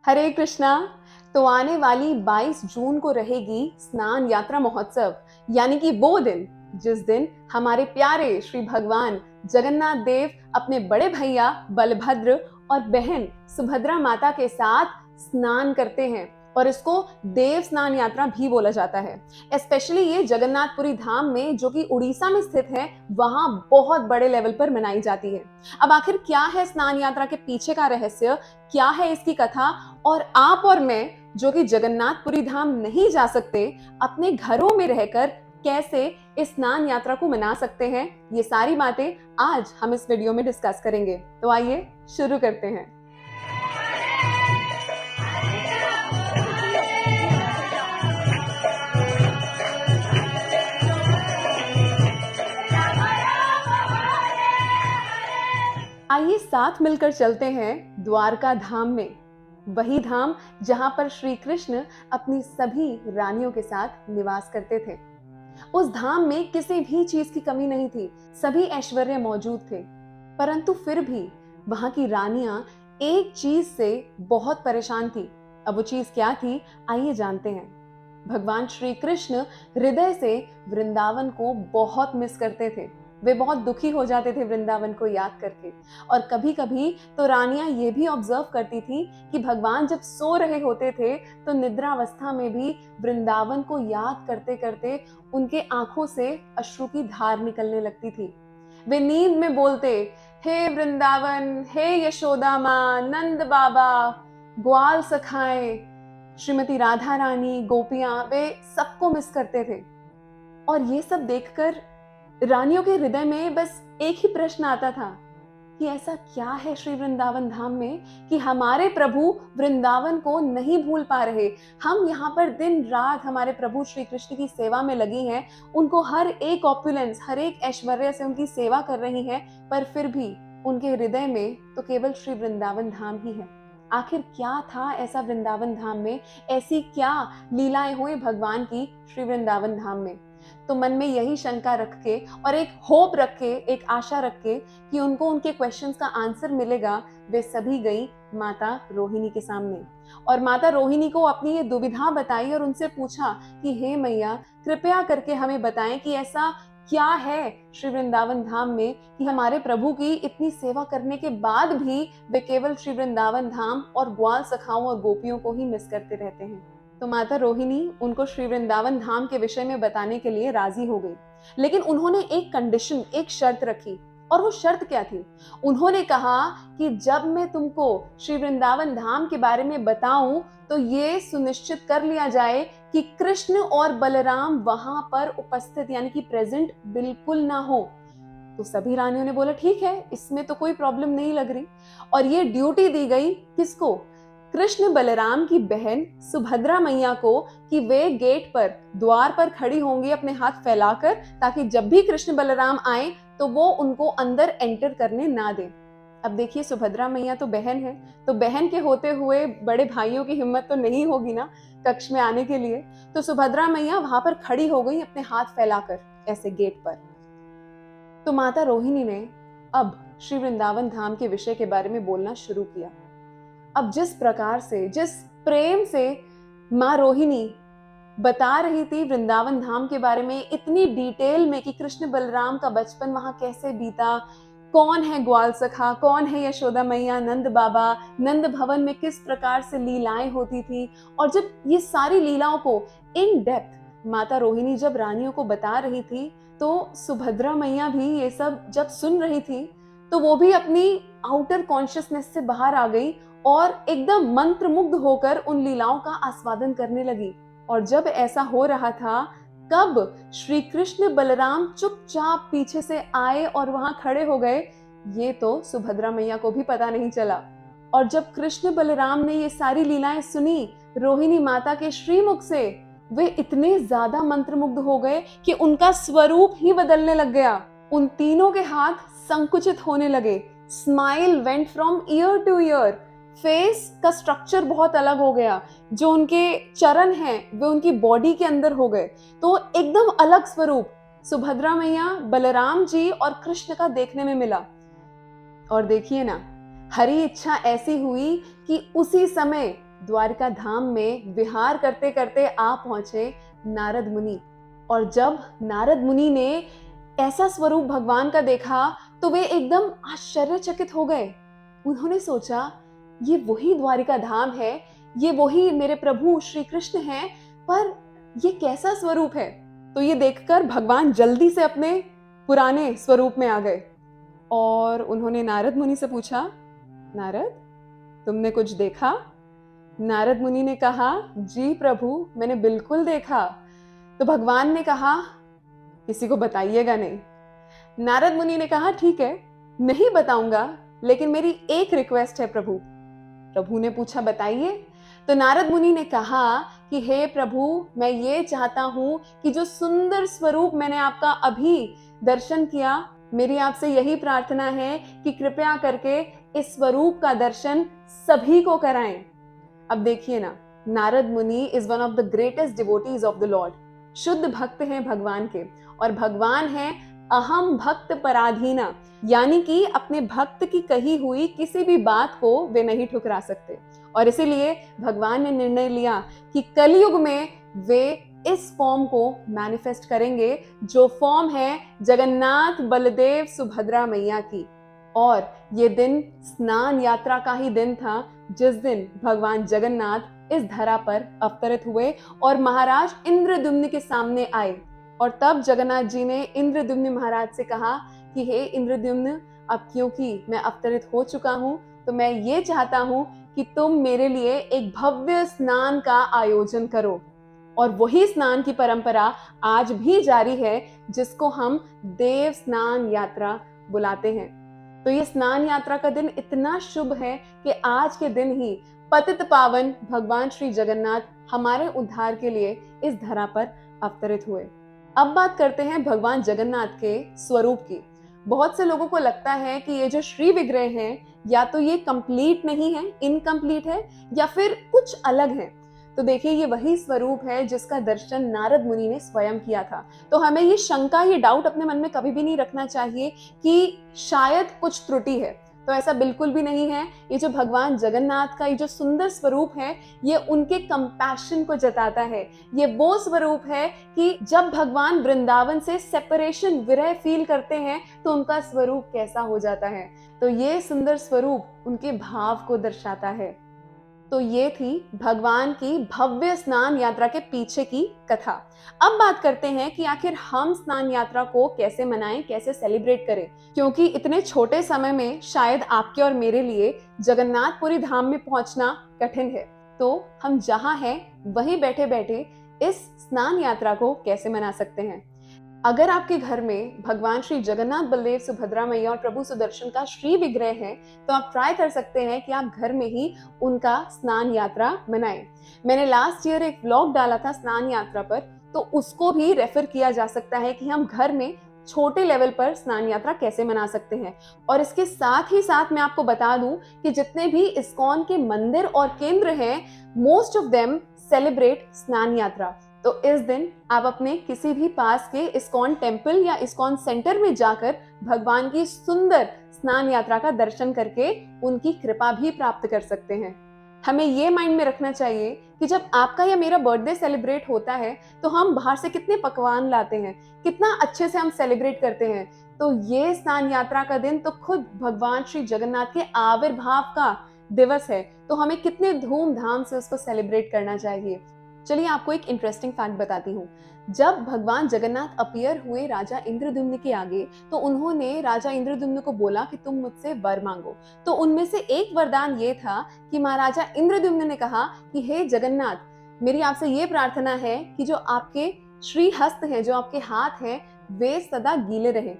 हरे कृष्णा। तो आने वाली 22 जून को रहेगी स्नान यात्रा महोत्सव, यानी कि वो दिन जिस दिन हमारे प्यारे श्री भगवान जगन्नाथ देव अपने बड़े भैया बलभद्र और बहन सुभद्रा माता के साथ स्नान करते हैं, और इसको देव स्नान यात्रा भी बोला जाता है। स्पेशली ये जगन्नाथपुरी धाम में, जो कि उड़ीसा में स्थित है, वहां बहुत बड़े लेवल पर मनाई जाती है। अब आखिर क्या है स्नान यात्रा के पीछे का रहस्य, क्या है इसकी कथा, और आप और मैं जो कि जगन्नाथपुरी धाम नहीं जा सकते, अपने घरों में रहकर कैसे इस स्नान यात्रा को मना सकते हैं, ये सारी बातें आज हम इस वीडियो में डिस्कस करेंगे। तो आइए शुरू करते हैं। आइए साथ मिलकर चलते हैं द्वारका धाम में, वही धाम जहां पर श्री कृष्ण अपनी सभी रानियों के साथ निवास करते थे। उस धाम में किसी भी चीज की कमी नहीं थी, सभी ऐश्वर्य मौजूद थे। परंतु फिर भी वहां की रानियां एक चीज से बहुत परेशान थी। अब वो चीज क्या थी, आइए जानते हैं। भगवान श्री कृष्ण हृदय से वृंदावन को बहुत मिस करते थे। वे बहुत दुखी हो जाते थे वृंदावन को याद करके। और कभी कभी तो रानियां ये भी ऑब्जर्व करती थी कि भगवान जब सो रहे होते थे तो निद्रावस्था में भी वृंदावन को याद करते करते उनके आंखों से अश्रु की धार निकलने लगती थी। वे नींद में बोलते, हे वृंदावन, हे यशोदा माँ, नंद बाबा, ग्वाल सखाएं, श्रीमती राधा रानी, गोपियां, वे सबको मिस करते थे। और ये सब देखकर रानियों के हृदय में बस एक ही प्रश्न आता था कि ऐसा क्या है श्री वृंदावन धाम में कि हमारे प्रभु वृंदावन को नहीं भूल पा रहे। हम यहाँ पर दिन रात हमारे प्रभु श्री कृष्ण की सेवा में लगी हैं, उनको हर एक ऑपुलेंस, हर एक ऐश्वर्य से उनकी सेवा कर रही हैं, पर फिर भी उनके हृदय में तो केवल श्री वृंदावन धाम ही है। आखिर क्या था ऐसा वृंदावन धाम में, ऐसी क्या लीलाएं हुई भगवान की श्री वृंदावन धाम में। तो मन में यही शंका रख के और एक होप रख के, एक आशा रख के कि उनको उनके क्वेश्चंस का आंसर मिलेगा, वे सभी गई माता रोहिणी के सामने। और माता रोहिणी को अपनी ये दुविधा बताई और उनसे पूछा कि हे मैया, कृपया करके हमें बताएं कि ऐसा क्या है श्री वृंदावन धाम में कि हमारे प्रभु की इतनी सेवा करने के बाद भी वे केवल श्री वृंदावन धाम और ग्वाल सखाओं और गोपियों को ही मिस करते रहते हैं। तो माता रोहिणी उनको श्री वृंदावन धाम के विषय में बताने के लिए राजी हो गई, लेकिन उन्होंने एक कंडीशन, एक शर्त रखी। और वो शर्त क्या थी? उन्होंने कहा कि जब मैं तुमको श्री वृंदावन धाम के बारे में बताऊं तो ये सुनिश्चित कर लिया जाए कि कृष्ण और बलराम वहां पर उपस्थित, यानी कि प्रेजेंट बिल्कुल ना हो। तो सभी रानियों ने बोला ठीक है, इसमें तो कोई प्रॉब्लम नहीं लग रही। और ये ड्यूटी दी गई किसको? कृष्ण बलराम की बहन सुभद्रा मैया को, कि वे गेट पर, द्वार पर खड़ी होंगी अपने हाथ फैलाकर, ताकि जब भी कृष्ण बलराम आए तो वो उनको अंदर एंटर करने ना दे। अब देखिए, सुभद्रा मैया तो बहन है, तो बहन के होते हुए बड़े भाइयों की हिम्मत तो नहीं होगी ना कक्ष में आने के लिए। तो सुभद्रा मैया वहां पर खड़ी हो गई अपने हाथ फैलाकर ऐसे गेट पर। तो माता रोहिणी ने अब श्री वृंदावन धाम के विषय के बारे में बोलना शुरू किया। अब जिस प्रकार से, जिस प्रेम से माँ रोहिणी बता रही थी वृंदावन धाम के बारे में इतनी डिटेल में कि कृष्ण बलराम का बचपन वहां कैसे बीता, कौन है ग्वाल सखा, कौन है यशोदा मैया, नंद बाबा, नंद भवन में किस प्रकार से लीलाएं होती थी, और जब ये सारी लीलाओं को इन डेप्थ माता रोहिणी जब रानियों को बता रही थी, तो सुभद्रा मैया भी ये सब जब सुन रही थी तो वो भी अपनी आउटर कॉन्शियसनेस से बाहर आ गई और एकदम मंत्रमुग्ध होकर उन लीलाओं का आस्वादन करने लगी। और जब ऐसा हो रहा था, कब श्री कृष्ण बलराम चुपचाप पीछे से आए और वहां खड़े हो गए, ये तो सुभद्रा मैया को भी पता नहीं चला। और जब कृष्ण बलराम ने ये सारी लीलाएं सुनी रोहिणी माता के श्रीमुख से, वे इतने ज्यादा मंत्रमुग्ध हो गए कि उनका स्वरूप ही बदलने लग गया। उन तीनों के हाथ संकुचित होने लगे, smile went from year two year, face का स्ट्रक्चर बहुत अलग हो गया, जो उनके चरण हैं वे उनकी बॉडी के अंदर हो गए। तो एकदम अलग स्वरूप सुभद्रा मैया, बलराम जी और कृष्ण का देखने में मिला। और देखिए ना, हरी इच्छा ऐसी हुई कि उसी समय द्वारिका धाम में विहार करते करते आ पहुंचे नारद मुनि। और जब नारद मुनि ने ऐसा स्वरूप भगवान का देखा तो वे एकदम आश्चर्यचकित हो गए। उन्होंने सोचा, ये वही द्वारिका धाम है, ये वही मेरे प्रभु श्री कृष्ण हैं, पर ये कैसा स्वरूप है। तो ये देखकर भगवान जल्दी से अपने पुराने स्वरूप में आ गए और उन्होंने नारद मुनि से पूछा, नारद, तुमने कुछ देखा? नारद मुनि ने कहा, जी प्रभु, मैंने बिल्कुल देखा। तो भगवान ने कहा, किसी को बताइएगा नहीं। नारद मुनि ने कहा, ठीक है, नहीं बताऊंगा, लेकिन मेरी एक रिक्वेस्ट है प्रभु। प्रभु ने पूछा, बताइए। तो नारद मुनि ने कहा कि हे प्रभु, मैं ये चाहता हूं कि जो सुंदर स्वरूप मैंने आपका अभी दर्शन किया, मेरी आपसे यही प्रार्थना है कि कृपया करके इस स्वरूप का दर्शन सभी को कराएं। अब देखिए ना, नारद मुनि is one of the greatest devotees of the Lord. शुद्ध भक्त हैं भगवान के, और भगवान है अहम भक्त पराधीना, यानी कि अपने भक्त की कही हुई किसी भी बात को वे नहीं ठुकरा सकते। और इसीलिए भगवान ने निर्णय लिया कि कलयुग में वे इस फॉर्म को मैनिफेस्ट करेंगे, जो फॉर्म है जगन्नाथ बलदेव सुभद्रा मैया की। और ये दिन स्नान यात्रा का ही दिन था, जिस दिन भगवान जगन्नाथ इस धरा पर अवतरित हुए और महाराज इंद्रद्युम्न के सामने आए। और तब जगन्नाथ जी ने इंद्रद्युम्न महाराज से कहा कि हे इंद्रद्युम्न, अब क्योंकि मैं अवतरित हो चुका हूँ, तो मैं ये चाहता हूँ कि तुम मेरे लिए एक भव्य स्नान का आयोजन करो। और वही स्नान की परंपरा आज भी जारी है, जिसको हम देव स्नान यात्रा बुलाते हैं। तो ये स्नान यात्रा का दिन इतना शुभ है कि आज के दिन ही पतित पावन भगवान श्री जगन्नाथ हमारे उद्धार के लिए इस धरा पर अवतरित हुए। अब बात करते हैं भगवान जगन्नाथ के स्वरूप की। बहुत से लोगों को लगता है कि ये जो श्री विग्रह हैं, या तो ये कंप्लीट नहीं है, इनकम्प्लीट है, या फिर कुछ अलग है। तो देखिए, ये वही स्वरूप है जिसका दर्शन नारद मुनि ने स्वयं किया था। तो हमें ये शंका, ये डाउट अपने मन में कभी भी नहीं रखना चाहिए कि शायद कुछ त्रुटि है। तो ऐसा बिल्कुल भी नहीं है। ये जो भगवान जगन्नाथ का ये जो सुंदर स्वरूप है, ये उनके कंपैशन को जताता है। ये वो स्वरूप है कि जब भगवान वृंदावन से सेपरेशन, विरह फील करते हैं, तो उनका स्वरूप कैसा हो जाता है। तो ये सुंदर स्वरूप उनके भाव को दर्शाता है। तो ये थी भगवान की भव्य स्नान यात्रा के पीछे की कथा। अब बात करते हैं कि आखिर हम स्नान यात्रा को कैसे मनाएं, कैसे सेलिब्रेट करें, क्योंकि इतने छोटे समय में शायद आपके और मेरे लिए जगन्नाथपुरी धाम में पहुंचना कठिन है। तो हम जहां हैं वहीं बैठे बैठे इस स्नान यात्रा को कैसे मना सकते हैं। अगर आपके घर में भगवान श्री जगन्नाथ बलदेव सुभद्रा मैया और प्रभु सुदर्शन का श्री विग्रह है, तो आप ट्राई कर सकते हैं कि आप घर में ही उनका स्नान यात्रा मनाएं। मैंने लास्ट ईयर एक व्लॉग डाला था स्नान यात्रा पर, तो उसको भी रेफर किया जा सकता है कि हम घर में छोटे लेवल पर स्नान यात्रा कैसे मना सकते हैं। और इसके साथ ही साथ मैं आपको बता दूं कि जितने भी इस्कॉन के मंदिर और केंद्र हैं, मोस्ट ऑफ देम सेलिब्रेट स्नान यात्रा। तो इस दिन आप अपने किसी भी पास के इस्कॉन टेम्पल या इस्कॉन सेंटर में जाकर भगवान की सुंदर स्नान यात्रा का दर्शन करके उनकी कृपा भी प्राप्त कर सकते हैं। हमें ये माइंड में रखना चाहिए कि जब आपका या मेरा बर्थडे सेलिब्रेट होता है, तो हम बाहर से कितने पकवान लाते हैं, कितना अच्छे से हम सेलिब्रेट करते हैं। तो ये स्नान यात्रा का दिन तो खुद भगवान श्री जगन्नाथ के आविर्भाव का दिवस है, तो हमें कितने धूमधाम से उसको सेलिब्रेट करना चाहिए। चलिए आपको एक इंटरेस्टिंग फैक्ट बताती हूँ। जब भगवान जगन्नाथ अपीयर हुए राजा इंद्रद्युम्न के आगे, तो उन्होंने राजा इंद्रद्युम्न को बोला कि तुम मुझसे वर मांगो। तो उनमें से एक वरदान ये था कि महाराजा इंद्रद्युम्न ने कहा कि हे जगन्नाथ, मेरी आपसे ये प्रार्थना है कि जो आपके श्री हस्त हैं, जो आपके हाथ हैं, वे सदा गीले रहे।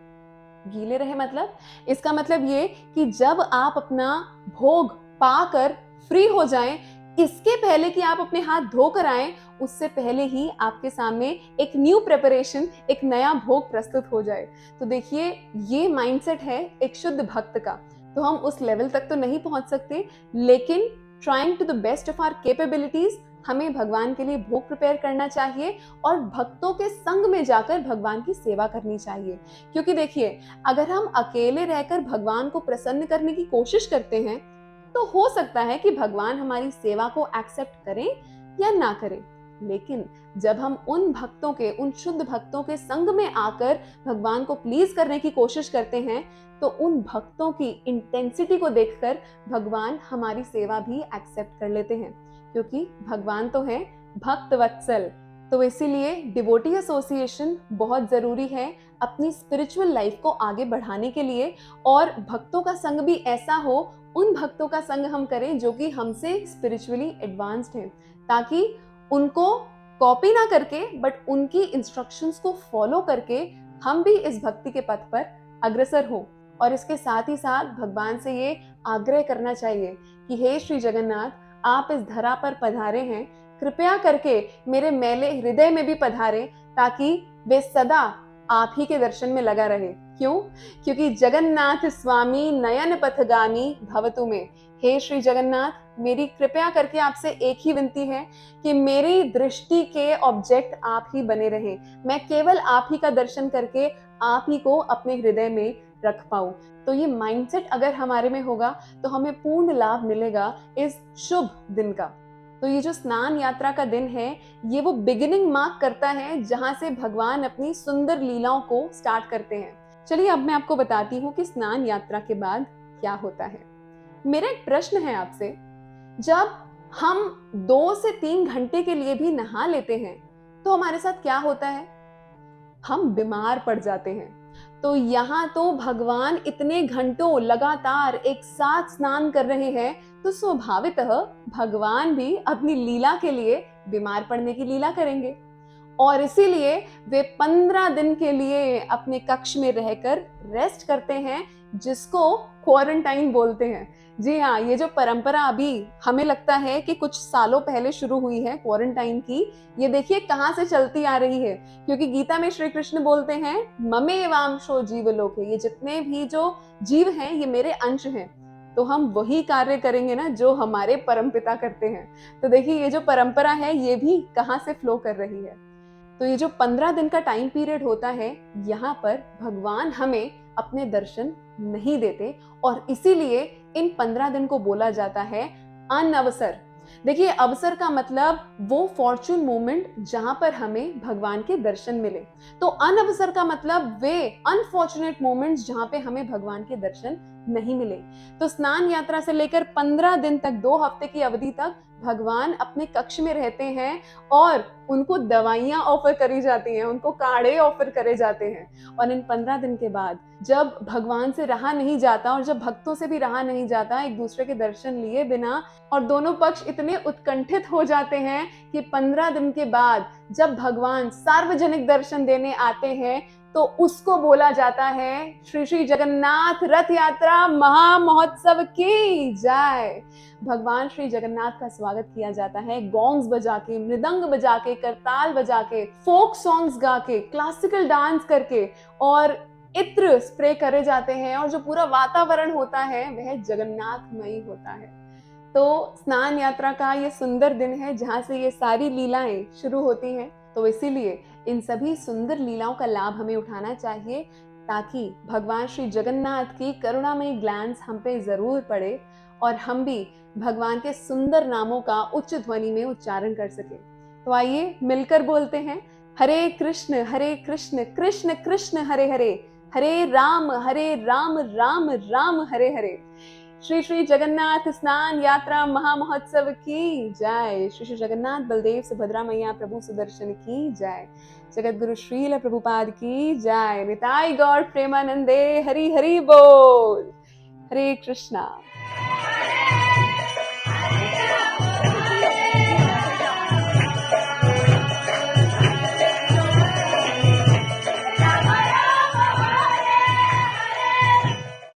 गीले रहे मतलब, इसका मतलब ये कि जब आप अपना भोग पाकर फ्री हो जाएं, इसके पहले कि आप अपने हाथ धोकर आएं, उससे पहले ही आपके सामने एक न्यू प्रिपरेशन, एक नया भोग प्रस्तुत हो जाए। तो देखिए, ये माइंडसेट है एक शुद्ध भक्त का। तो हम उस लेवल तक तो नहीं पहुंच सकते, लेकिन trying to the best of our capabilities हमें भगवान के लिए भोग प्रिपेयर करना चाहिए और भक्तों के संग में जाकर भगवान की सेवा करनी चाहिए। क्योंकि देखिए, अगर हम अकेले रहकर भगवान को प्रसन्न करने की कोशिश करते हैं, तो हो सकता है कि भगवान हमारी सेवा को एक्सेप्ट करें या ना करें, लेकिन जब हम उन भक्तों के, उन शुद्ध भक्तों के संग में आकर भगवान को प्लीज करने की कोशिश करते हैं, तो उन भक्तों की इंटेंसिटी को देखकर भगवान हमारी सेवा भी एक्सेप्ट कर लेते हैं, क्योंकि भगवान तो है भक्त वत्सल। तो इसीलिए डिवोटी एसोसिएशन बहुत जरूरी है अपनी स्पिरिचुअल लाइफ को आगे बढ़ाने के लिए, और भक्तों का संग भी ऐसा हो, उन भक्तों का संग हम करें जो कि हमसे स्पिरिचुअली एडवांस्ड हैं, ताकि उनको कॉपी ना करके बट उनकी इंस्ट्रक्शंस को फॉलो करके हम भी इस भक्ति के पथ पर अग्रसर हो। और इसके साथ ही साथ भगवान से ये आग्रह करना चाहिए कि हे श्री जगन्नाथ, आप इस धरा पर पधारे हैं, कृपया करके मेरे मैले हृदय में भी पधारे, ताकि वे सदा आप ही के दर्शन में लगा रहे। क्यों? क्योंकि जगन्नाथ स्वामी नयन पथगामी भवतु में। हे श्री जगन्नाथ, मेरी कृपया करके आपसे एक ही विनती है कि मेरी दृष्टि के ऑब्जेक्ट आप ही बने रहें, मैं केवल आप ही का दर्शन करके आप ही को अपने हृदय में रख पाऊं। तो ये माइंडसेट अगर हमारे में होगा तो हमें पूर्ण लाभ मिलेगा इस शुभ दिन का। तो ये जो स्नान यात्रा का दिन है, ये वो बिगिनिंग मार्क करता है जहां से भगवान अपनी सुंदर लीलाओं को स्टार्ट करते हैं। चलिए अब मैं आपको बताती हूँ कि स्नान यात्रा के बाद क्या होता है। मेरा एक प्रश्न है आपसे, जब हम 2 से 3 घंटे के लिए भी नहा लेते हैं तो हमारे साथ क्या होता है? हम बीमार पड़ जाते हैं। तो यहाँ तो भगवान इतने घंटों लगातार एक साथ स्नान कर रहे हैं, तो स्वाभाविकतः भगवान भी अपनी लीला के लिए बीमार पड़ने की लीला करेंगे, और इसीलिए वे 15 दिन के लिए अपने कक्ष में रहकर रेस्ट करते हैं, जिसको क्वारंटाइन बोलते हैं। जी हाँ, ये जो परंपरा अभी हमें लगता है कि कुछ सालों पहले शुरू हुई है क्वारंटाइन की, ये देखिए कहाँ से चलती आ रही है। क्योंकि गीता में श्री कृष्ण बोलते हैं ममेवांशो जीवलोके, ये जितने भी जो जीव हैं ये मेरे अंश हैं। तो हम वही कार्य करेंगे ना जो हमारे परमपिता करते हैं। तो देखिए ये जो परंपरा है ये भी कहाँ से फ्लो कर रही है। तो ये जो 15 दिन का टाइम पीरियड होता है, यहाँ पर भगवान हमें अपने दर्शन नहीं देते, और इसीलिए इन 15 दिन को बोला जाता है अनवसर। देखिए, अवसर का मतलब वो फॉर्चून मोमेंट जहां पर हमें भगवान के दर्शन मिले। तो अनवसर का मतलब वे अनफॉर्चुनेट मोमेंट्स जहां पे हमें भगवान के दर्शन नहीं मिले। तो स्नान यात्रा से लेकर 15 दिन तक, 2 हफ्ते की अवधि तक भगवान अपने कक्ष में रहते हैं, और उनको दवाइयां ऑफर करी जाती हैं, उनको काढ़े ऑफर करे जाते हैं। और इन 15 दिन के बाद जब भगवान से रहा नहीं जाता, और जब भक्तों से भी रहा नहीं जाता एक दूसरे के दर्शन लिए बिना, और दोनों पक्ष इतने उत्कंठित हो जाते हैं कि 15 दिन के बाद जब भगवान सार्वजनिक दर्शन देने आते हैं, तो उसको बोला जाता है श्री श्री जगन्नाथ रथ यात्रा महा महोत्सव की जय। भगवान श्री जगन्नाथ का स्वागत किया जाता है गॉन्ग्स बजा के, मृदंग बजा के, करताल बजा के, फोक सॉन्ग्स गा के, क्लासिकल डांस करके, और इत्र स्प्रे करे जाते हैं, और जो पूरा वातावरण होता है वह जगन्नाथमयी होता है। तो स्नान यात्रा का ये सुंदर दिन है जहां से ये सारी लीलाएं शुरू होती हैं। तो इसीलिए इन सभी सुंदर लीलाओं का लाभ हमें उठाना चाहिए, ताकि भगवान श्री जगन्नाथ की करुणामयी ग्लैंस हम पे जरूर पड़े, और हम भी भगवान के सुंदर नामों का उच्च ध्वनि में उच्चारण कर सके। तो आइए मिलकर बोलते हैं, हरे कृष्ण कृष्ण कृष्ण हरे हरे, हरे राम राम राम हरे हरे। श्री श्री जगन्नाथ स्नान यात्रा महामहोत्सव की जय। श्री श्री जगन्नाथ बलदेव सुभद्रा मैया प्रभु सुदर्शन की जय। जगत गुरु श्रील प्रभुपाद की जय। निताई गौर प्रेमानंदे हरि हरि बोल। हरे कृष्णा।